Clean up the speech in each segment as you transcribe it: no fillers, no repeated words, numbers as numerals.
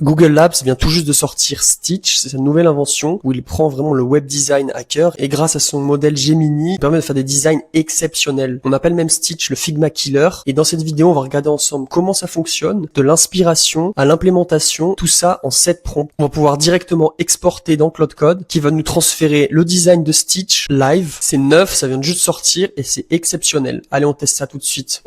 Google Labs vient tout juste de sortir Stitch, c'est sa nouvelle invention où il prend vraiment le web design à cœur et grâce à son modèle Gemini, il permet de faire des designs exceptionnels. On appelle même Stitch le Figma Killer et dans cette vidéo, on va regarder ensemble comment ça fonctionne, de l'inspiration à l'implémentation, tout ça en 7 prompts. On va pouvoir directement exporter dans Cloud Code qui va nous transférer le design de Stitch live. C'est neuf, ça vient de juste sortir et c'est exceptionnel. Allez, on teste ça tout de suite.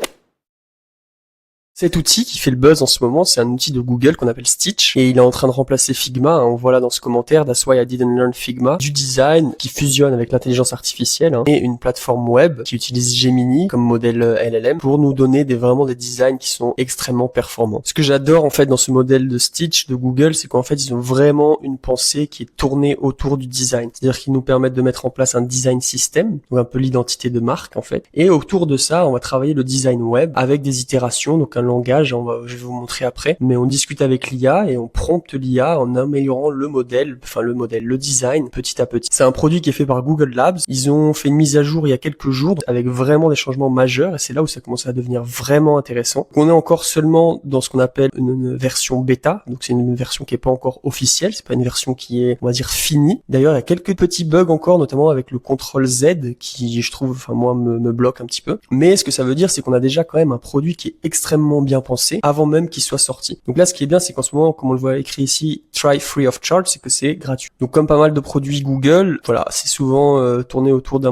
Cet outil qui fait le buzz en ce moment, c'est un outil de Google qu'on appelle Stitch et il est en train de remplacer Figma. On voit là dans ce commentaire, That's why I didn't learn Figma, du design qui fusionne avec l'intelligence artificielle et une plateforme web qui utilise Gemini comme modèle LLM pour nous donner vraiment des designs qui sont extrêmement performants. Ce que j'adore en fait dans ce modèle de Stitch de Google, c'est qu'en fait ils ont vraiment une pensée qui est tournée autour du design. C'est-à-dire qu'ils nous permettent de mettre en place un design system, donc un peu l'identité de marque en fait. Et autour de ça, on va travailler le design web avec des itérations, donc un langage, je vais vous montrer après, mais on discute avec l'IA et on prompte l'IA en améliorant le design petit à petit. C'est un produit qui est fait par Google Labs. Ils ont fait une mise à jour il y a quelques jours avec vraiment des changements majeurs et c'est là où ça commence à devenir vraiment intéressant. On est encore seulement dans ce qu'on appelle une version bêta, donc c'est une version qui est pas encore officielle, c'est pas une version qui est, on va dire, finie. D'ailleurs, il y a quelques petits bugs encore, notamment avec le contrôle Z qui, je trouve, moi, me bloque un petit peu. Mais ce que ça veut dire, c'est qu'on a déjà quand même un produit qui est extrêmement bien pensé avant même qu'il soit sorti. Donc là, ce qui est bien, c'est qu'en ce moment, comme on le voit écrit ici, try free of charge, c'est que c'est gratuit. Donc comme pas mal de produits Google, voilà, c'est souvent tourné autour d'un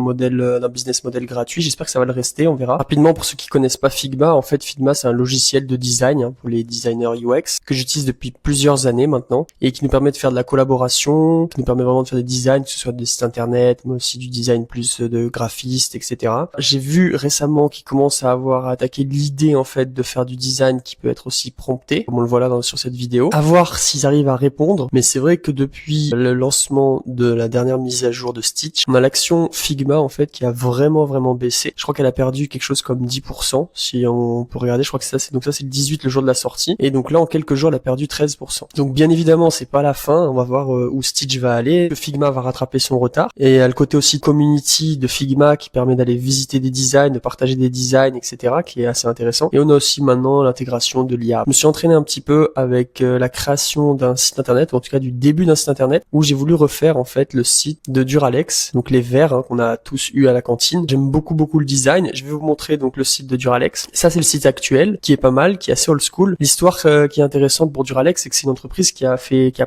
business model gratuit. J'espère que ça va le rester, on verra. Rapidement, pour ceux qui connaissent pas Figma, en fait, Figma, c'est un logiciel de design pour les designers UX que j'utilise depuis plusieurs années maintenant et qui nous permet de faire de la collaboration, qui nous permet vraiment de faire des designs, que ce soit des sites internet, mais aussi du design plus de graphistes, etc. J'ai vu récemment qu'ils commencent à avoir attaqué l'idée en fait de faire du design qui peut être aussi prompté, comme on le voit là sur cette vidéo. À voir s'ils arrivent à répondre, mais c'est vrai que depuis le lancement de la dernière mise à jour de Stitch, on a l'action Figma en fait qui a vraiment baissé. Je crois qu'elle a perdu quelque chose comme 10%, si on peut regarder, je crois que ça c'est le 18 le jour de la sortie, et donc là en quelques jours elle a perdu 13%. Donc bien évidemment c'est pas la fin, on va voir où Stitch va aller, que Figma va rattraper son retard, et il y a le côté aussi community de Figma qui permet d'aller visiter des designs, de partager des designs, etc. qui est assez intéressant, et on a aussi maintenant l'intégration de l'IA. Je me suis entraîné un petit peu avec la création d'un site internet, ou en tout cas du début d'un site internet, où j'ai voulu refaire en fait le site de Duralex, donc les verres qu'on a tous eu à la cantine. J'aime beaucoup le design. Je vais vous montrer donc le site de Duralex. Ça c'est le site actuel, qui est pas mal, qui est assez old school. L'histoire qui est intéressante pour Duralex, c'est que c'est une entreprise qui a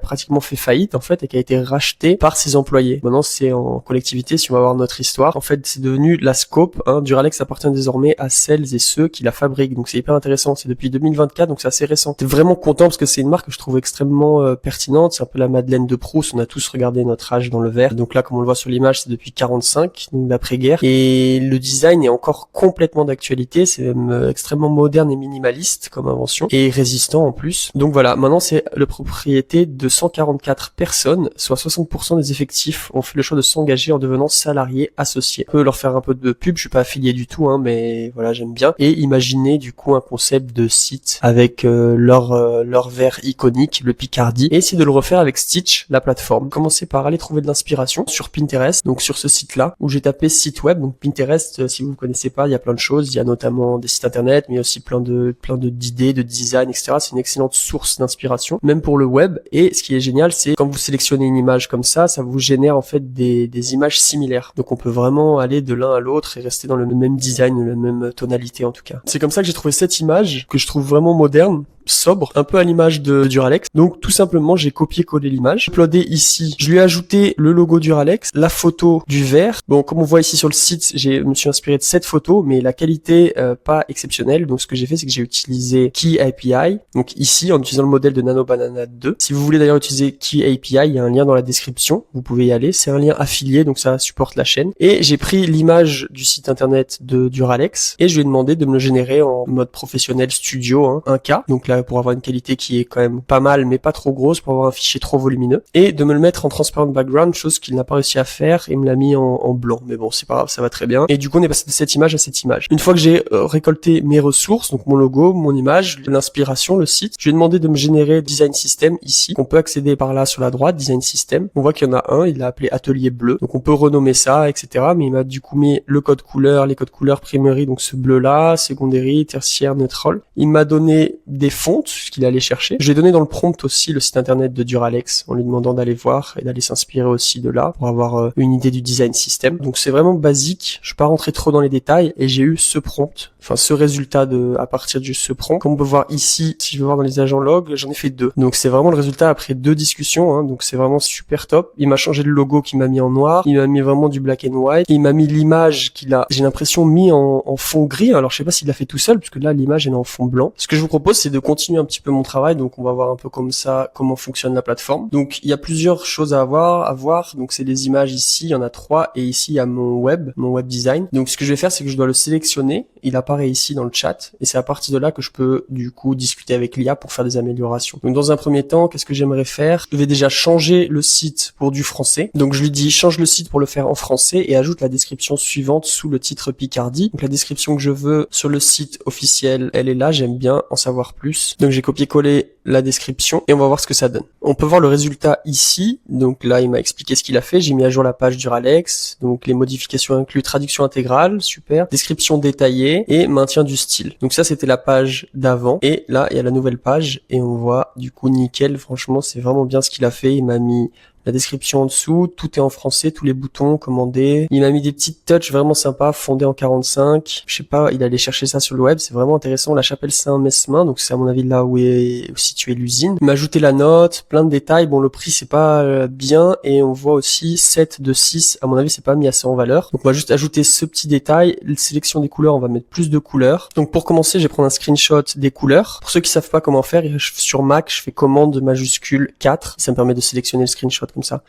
pratiquement fait faillite en fait, et qui a été rachetée par ses employés. Maintenant c'est en collectivité, si on va voir notre histoire. En fait c'est devenu la Scope, Duralex appartient désormais à celles et ceux qui la fabriquent, donc c'est hyper intéressant. C'est depuis 2024, donc c'est assez récent. J'étais vraiment content parce que c'est une marque que je trouve extrêmement pertinente. C'est un peu la Madeleine de Proust. On a tous regardé notre âge dans le verre. Donc là, comme on le voit sur l'image, c'est depuis 45, donc d'après-guerre. Et le design est encore complètement d'actualité. C'est même extrêmement moderne et minimaliste comme invention et résistant en plus. Donc voilà, maintenant c'est la propriété de 144 personnes, soit 60% des effectifs ont fait le choix de s'engager en devenant salariés associés. On peut leur faire un peu de pub. Je suis pas affilié du tout, mais voilà, j'aime bien. Et imaginer du coup un concept de site avec leur verre iconique, le Picardie, et essayer de le refaire avec Stitch, la plateforme. Commencer par aller trouver de l'inspiration sur Pinterest, donc sur ce site-là, où j'ai tapé site web. Donc Pinterest, si vous ne connaissez pas, il y a plein de choses. Il y a notamment des sites internet, mais il y a aussi plein d'idées, de design, etc. C'est une excellente source d'inspiration, même pour le web. Et ce qui est génial, c'est quand vous sélectionnez une image comme ça vous génère en fait des images similaires. Donc on peut vraiment aller de l'un à l'autre et rester dans le même design, la même tonalité en tout cas. C'est comme ça que j'ai trouvé cette image, que je trouve vraiment moderne, sobre, un peu à l'image de Duralex. Donc tout simplement j'ai copié-collé l'image, uploadé ici, je lui ai ajouté le logo Duralex, la photo du verre. Bon, comme on voit ici sur le site, je me suis inspiré de cette photo, mais la qualité pas exceptionnelle. Donc ce que j'ai fait, c'est que j'ai utilisé Key API, donc ici en utilisant le modèle de Nano Banana 2. Si vous voulez d'ailleurs utiliser Key API, il y a un lien dans la description, vous pouvez y aller, c'est un lien affilié, donc ça supporte la chaîne. Et j'ai pris l'image du site internet de Duralex et je lui ai demandé de me le générer en mode professionnel studio, 1K, donc là pour avoir une qualité qui est quand même pas mal mais pas trop grosse, pour avoir un fichier trop volumineux, et de me le mettre en transparent background, chose qu'il n'a pas réussi à faire, et me l'a mis en blanc, mais bon c'est pas grave, ça va très bien. Et du coup on est passé de cette image à cette image. Une fois que j'ai récolté mes ressources, donc mon logo, mon image, l'inspiration, le site, je lui ai demandé de me générer Design System ici. On peut accéder par là sur la droite, Design System. On voit qu'il y en a un, il l'a appelé Atelier Bleu, donc on peut renommer ça, etc. Mais il m'a du coup mis le code couleur, les codes couleurs primary, donc ce bleu là, secondary, tertiaire, neutral. Il m'a donné des fonte, ce qu'il allait chercher. Je lui ai donné dans le prompt aussi le site internet de Duralex en lui demandant d'aller voir et d'aller s'inspirer aussi de là pour avoir une idée du design system. Donc c'est vraiment basique, je vais pas rentrer trop dans les détails et j'ai eu ce prompt, enfin ce résultat à partir de ce prompt. Comme on peut voir ici, si je veux voir dans les agents log, j'en ai fait 2. Donc c'est vraiment le résultat après 2 discussions, hein, donc c'est vraiment super top. Il m'a changé le logo qu'il m'a mis en noir, il m'a mis vraiment du black and white, il m'a mis l'image qu'il a, j'ai l'impression, mis en fond gris. Alors je sais pas s'il l'a fait tout seul, parce que là l'image est en fond blanc. Ce que je vous propose, c'est de continuer un petit peu mon travail, donc on va voir un peu comme ça comment fonctionne la plateforme. Donc il y a plusieurs choses à voir. Donc c'est les images ici, il y en a 3, et ici il y a mon web design. Donc ce que je vais faire, c'est que je dois le sélectionner, il apparaît ici dans le chat, et c'est à partir de là que je peux du coup discuter avec l'IA pour faire des améliorations. Donc dans un premier temps, qu'est-ce que j'aimerais faire? Je vais déjà changer le site pour du français. Donc je lui dis change le site pour le faire en français et ajoute la description suivante sous le titre Picardie. Donc la description que je veux sur le site officiel, elle est là, j'aime bien en savoir plus. Donc j'ai copié-collé la description et on va voir ce que ça donne. On peut voir le résultat ici. Donc là, il m'a expliqué ce qu'il a fait. J'ai mis à jour la page Duralex. Donc les modifications incluent traduction intégrale, super, description détaillée et maintien du style. Donc ça, c'était la page d'avant. Et là, il y a la nouvelle page et on voit du coup nickel. Franchement, c'est vraiment bien ce qu'il a fait. Il m'a mis la description en dessous, tout est en français, tous les boutons, commander. Il m'a mis des petites touches vraiment sympas, fondé en 45. Je sais pas, il allait chercher ça sur le web, c'est vraiment intéressant. La chapelle Saint-Mesmin, donc c'est à mon avis là où est située l'usine. Il m'a ajouté la note, plein de détails. Bon, le prix c'est pas bien et on voit aussi 7 de 6. À mon avis, c'est pas mis assez en valeur. Donc on va juste ajouter ce petit détail. La sélection des couleurs, on va mettre plus de couleurs. Donc pour commencer, je vais prendre un screenshot des couleurs. Pour ceux qui savent pas comment faire, sur Mac, je fais commande majuscule 4. Ça me permet de sélectionner le screenshot comme ça.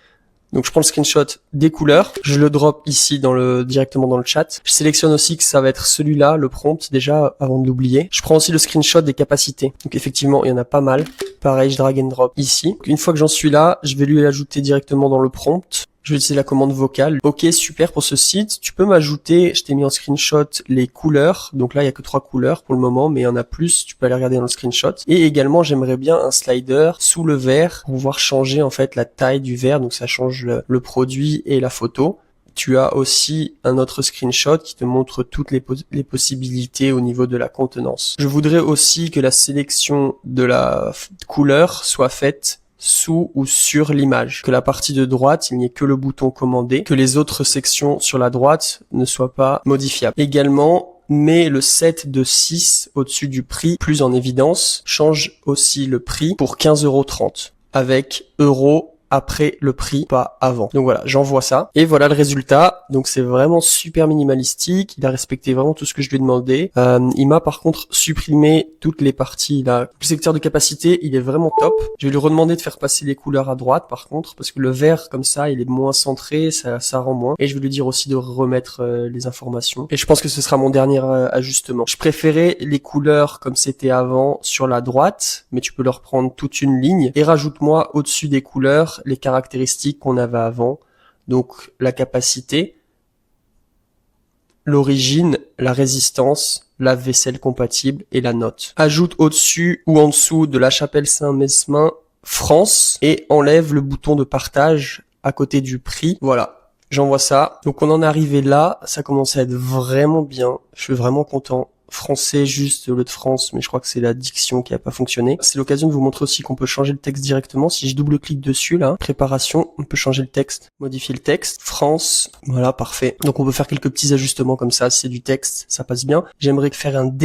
Donc je prends le screenshot des couleurs, je le drop ici directement dans le chat. Je sélectionne aussi que ça va être celui-là, le prompt, déjà avant de l'oublier. Je prends aussi le screenshot des capacités. Donc effectivement, il y en a pas mal. Pareil, je drag and drop ici. Une fois que j'en suis là, je vais lui l'ajouter directement dans le prompt. Je vais utiliser la commande vocale. Ok, super pour ce site. Tu peux m'ajouter, je t'ai mis en screenshot les couleurs. Donc là, il y a que 3 couleurs pour le moment, mais il y en a plus. Tu peux aller regarder dans le screenshot. Et également, j'aimerais bien un slider sous le verre pour pouvoir changer en fait la taille du verre. Donc ça change le produit et la photo. Tu as aussi un autre screenshot qui te montre toutes les possibilités au niveau de la contenance. Je voudrais aussi que la sélection de la couleur soit faite sous ou sur l'image, que la partie de droite, il n'y ait que le bouton commander, que les autres sections sur la droite ne soient pas modifiables. Également, mets le 7 de 6 au-dessus du prix, plus en évidence, change aussi le prix pour 15,30 € avec euros après le prix, pas avant. Donc voilà, j'envoie ça. Et voilà le résultat. Donc c'est vraiment super minimalistique. Il a respecté vraiment tout ce que je lui ai demandé. Il m'a par contre supprimé toutes les parties. Là, le secteur de capacité, il est vraiment top. Je vais lui redemander de faire passer les couleurs à droite par contre, parce que le vert comme ça, il est moins centré, ça rend moins. Et je vais lui dire aussi de remettre les informations. Et je pense que ce sera mon dernier ajustement. Je préférais les couleurs comme c'était avant sur la droite, mais tu peux leur prendre toute une ligne. Et rajoute-moi au-dessus des couleurs les caractéristiques qu'on avait avant, donc la capacité, l'origine, la résistance, la vaisselle compatible et la note. Ajoute au-dessus ou en dessous de la chapelle Saint-Mesmin France et enlève le bouton de partage à côté du prix. Voilà, j'envoie ça. Donc on en est arrivé là, ça commence à être vraiment bien, je suis vraiment content. Français juste au lieu de France, mais je crois que c'est la diction qui a pas fonctionné. C'est l'occasion de vous montrer aussi qu'on peut changer le texte directement. Si je double-clique dessus, là, préparation, on peut changer le texte, modifier le texte. France, voilà, parfait. Donc on peut faire quelques petits ajustements comme ça, c'est du texte, ça passe bien. J'aimerais faire une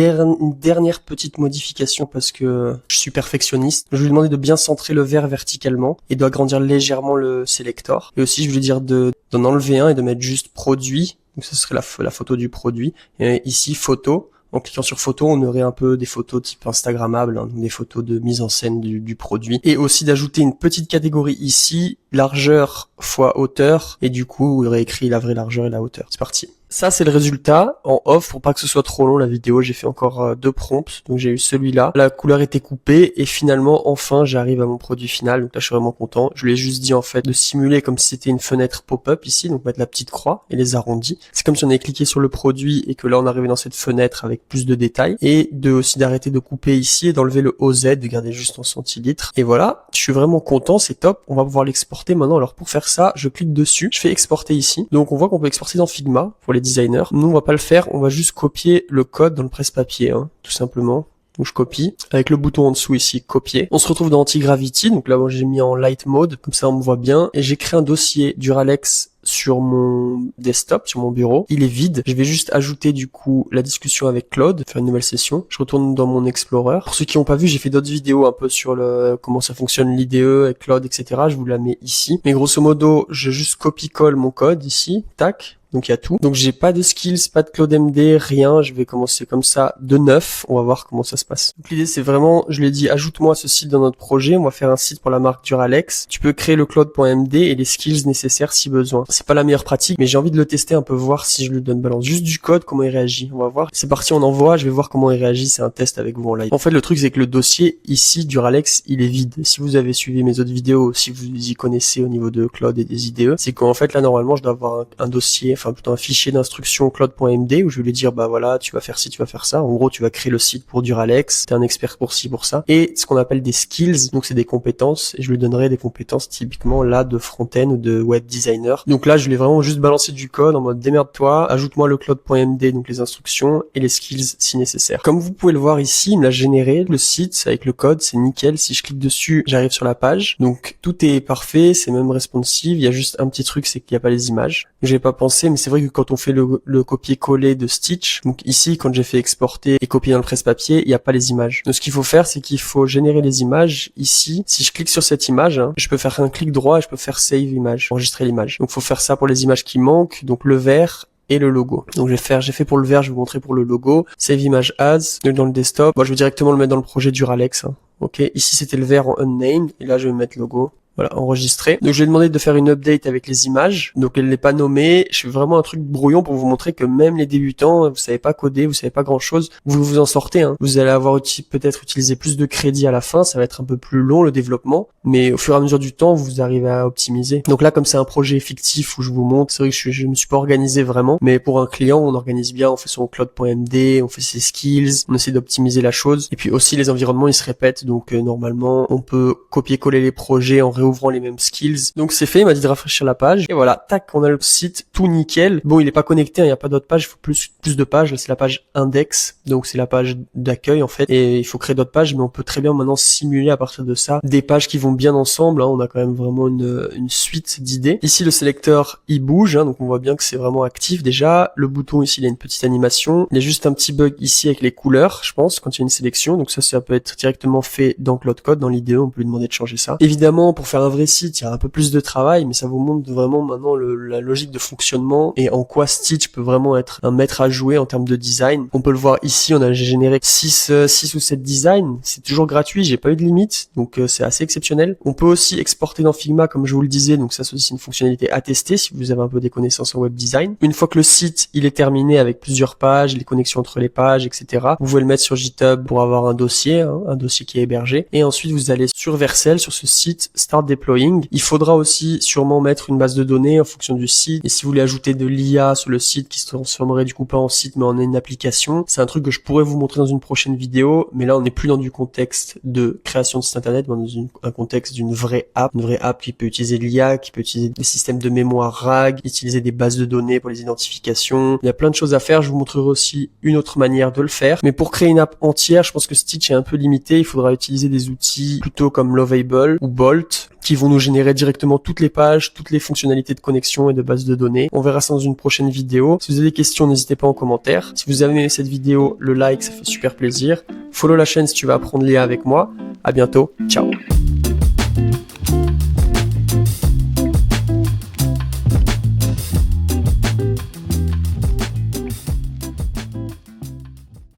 dernière petite modification parce que je suis perfectionniste. Je vais lui demander de bien centrer le vert verticalement et d'agrandir légèrement le selector. Et aussi, je vais lui dire d'en enlever un et de mettre juste produit. Donc ça serait la photo du produit. Et ici, photo. En cliquant sur photo, on aurait un peu des photos type instagrammables, hein, des photos de mise en scène du produit. Et aussi d'ajouter une petite catégorie ici, largeur fois hauteur. Et du coup, il y aurait écrit la vraie largeur et la hauteur. C'est parti. Ça, c'est le résultat en off. Pour pas que ce soit trop long, la vidéo, j'ai fait encore 2 prompts. Donc, j'ai eu celui-là. La couleur était coupée. Et finalement, enfin, j'arrive à mon produit final. Donc là, je suis vraiment content. Je lui ai juste dit, en fait, de simuler comme si c'était une fenêtre pop-up ici. Donc, mettre la petite croix et les arrondis. C'est comme si on avait cliqué sur le produit et que là, on arrivait dans cette fenêtre avec plus de détails. Et aussi d'arrêter de couper ici et d'enlever le OZ, de garder juste en centilitres. Et voilà. Je suis vraiment content. C'est top. On va pouvoir l'exporter maintenant. Alors, pour faire ça, je clique dessus. Je fais exporter ici. Donc, on voit qu'on peut exporter dans Figma pour les designers. Nous, on va pas le faire, on va juste copier le code dans le presse-papier, hein, tout simplement. Donc je copie. Avec le bouton en dessous ici, copier. On se retrouve dans Anti-Gravity. Donc là, moi j'ai mis en light mode. Comme ça, on me voit bien. Et j'ai créé un dossier Duralex sur mon desktop, sur mon bureau. Il est vide. Je vais juste ajouter du coup la discussion avec Claude, faire une nouvelle session. Je retourne dans mon Explorer. Pour ceux qui n'ont pas vu, j'ai fait d'autres vidéos un peu sur comment ça fonctionne l'IDE avec Claude, etc. Je vous la mets ici. Mais grosso modo, je juste copie-colle mon code ici. Tac. Donc il y a tout. Donc j'ai pas de skills, pas de Claude MD, rien. Je vais commencer comme ça de neuf. On va voir comment ça se passe. Donc l'idée c'est vraiment, je l'ai dit, ajoute-moi ce site dans notre projet. On va faire un site pour la marque Duralex. Tu peux créer le Claude.md et les skills nécessaires si besoin. C'est pas la meilleure pratique, mais j'ai envie de le tester un peu, voir si je lui donne balance. Juste du code, comment il réagit. On va voir. C'est parti, on envoie. Je vais voir comment il réagit. C'est un test avec vous en live. En fait, le truc c'est que le dossier ici Duralex, il est vide. Si vous avez suivi mes autres vidéos, si vous y connaissez au niveau de Claude et des IDE, c'est qu'en fait là normalement je dois avoir un dossier, enfin plutôt un fichier d'instruction Claude.md où je vais lui dire bah voilà, tu vas faire ci, tu vas faire ça. En gros, tu vas créer le site pour Duralex, t'es un expert pour ci, pour ça. Et ce qu'on appelle des skills, donc c'est des compétences, et je lui donnerai des compétences typiquement là de front-end ou de web designer. Donc là, je l'ai vraiment juste balancé du code en mode démerde-toi, ajoute-moi le Claude.md, donc les instructions et les skills si nécessaire. Comme vous pouvez le voir ici, il me l'a généré, le site avec le code, c'est nickel. Si je clique dessus, j'arrive sur la page. Donc tout est parfait, c'est même responsive. Il y a juste un petit truc, c'est qu'il n'y a pas les images. J'ai pas pensé, mais c'est vrai que quand on fait le copier-coller de Stitch, donc ici, quand j'ai fait exporter et copier dans le presse-papier, il n'y a pas les images. Donc ce qu'il faut faire, c'est qu'il faut générer les images ici. Si je clique sur cette image, hein, je peux faire un clic droit et je peux faire save image, enregistrer l'image. Donc il faut faire ça pour les images qui manquent, donc le vert et le logo. Donc j'ai fait pour le vert, je vais vous montrer pour le logo. Save image as, donc dans le desktop. Moi je vais directement le mettre dans le projet Duralex. Hein. Ok, ici c'était le vert en unnamed, et là je vais mettre logo. Voilà, enregistré. Donc je lui ai demandé de faire une update avec les images. Donc elle n'est pas nommée. Je fais vraiment un truc brouillon pour vous montrer que même les débutants, vous savez pas coder, vous savez pas grand chose, vous vous en sortez. Hein. Vous allez avoir peut-être utilisé plus de crédit à la fin, ça va être un peu plus long le développement, mais au fur et à mesure du temps, vous arrivez à optimiser. Donc là, comme c'est un projet fictif où je vous montre, c'est vrai que je me suis pas organisé vraiment, mais pour un client, on organise bien, on fait son Claude.md, on fait ses skills, on essaie d'optimiser la chose. Et puis aussi les environnements, ils se répètent, donc normalement, on peut copier-coller les projets en réouvrant les mêmes skills. Donc c'est fait, il m'a dit de rafraîchir la page. Et voilà, tac, on a le site tout nickel. Bon, il est pas connecté, il n'y a pas d'autres pages, il faut plus de pages. Là, c'est la page index, donc c'est la page d'accueil en fait. Et il faut créer d'autres pages, mais on peut très bien maintenant simuler à partir de ça des pages qui vont bien ensemble. Hein. On a quand même vraiment une suite d'idées. Ici, le sélecteur, il bouge, hein, donc on voit bien que c'est vraiment actif déjà. Le bouton ici, il a une petite animation. Il y a juste un petit bug ici avec les couleurs, je pense, quand il y a une sélection. Donc ça peut être directement fait dans Claude Code, dans l'IDE. On peut lui demander de changer ça. Évidemment, pour faire un vrai site, il y a un peu plus de travail, mais ça vous montre vraiment maintenant la logique de fonctionnement et en quoi Stitch peut vraiment être un maître à jouer en termes de design. On peut le voir ici, on a généré 6 ou 7 designs. C'est toujours gratuit, j'ai pas eu de limite, donc c'est assez exceptionnel. On peut aussi exporter dans Figma, comme je vous le disais, donc ça c'est aussi une fonctionnalité à tester si vous avez un peu des connaissances en web design. Une fois que le site il est terminé avec plusieurs pages, les connexions entre les pages, etc., vous pouvez le mettre sur GitHub pour avoir un dossier, hein, un dossier qui est hébergé. Et ensuite vous allez sur Vercel, sur ce site, Start Deploying. Il faudra aussi sûrement mettre une base de données en fonction du site. Et si vous voulez ajouter de l'IA sur le site qui se transformerait du coup pas en site mais en une application, c'est un truc que je pourrais vous montrer dans une prochaine vidéo. Mais là on n'est plus dans du contexte de création de site internet, mais dans un contexte d'une vraie app. Une vraie app qui peut utiliser de l'IA, qui peut utiliser des systèmes de mémoire RAG, utiliser des bases de données pour les identifications. Il y a plein de choses à faire. Je vous montrerai aussi une autre manière de le faire. Mais pour créer une app entière, je pense que Stitch est un peu limité. Il faudra utiliser des outils plutôt comme Lovable ou Bolt qui vont nous générer directement toutes les pages, toutes les fonctionnalités de connexion et de base de données. On verra ça dans une prochaine vidéo. Si vous avez des questions, n'hésitez pas en commentaire. Si vous avez aimé cette vidéo, le like, ça fait super plaisir. Follow la chaîne si tu veux apprendre l'IA avec moi. À bientôt. Ciao.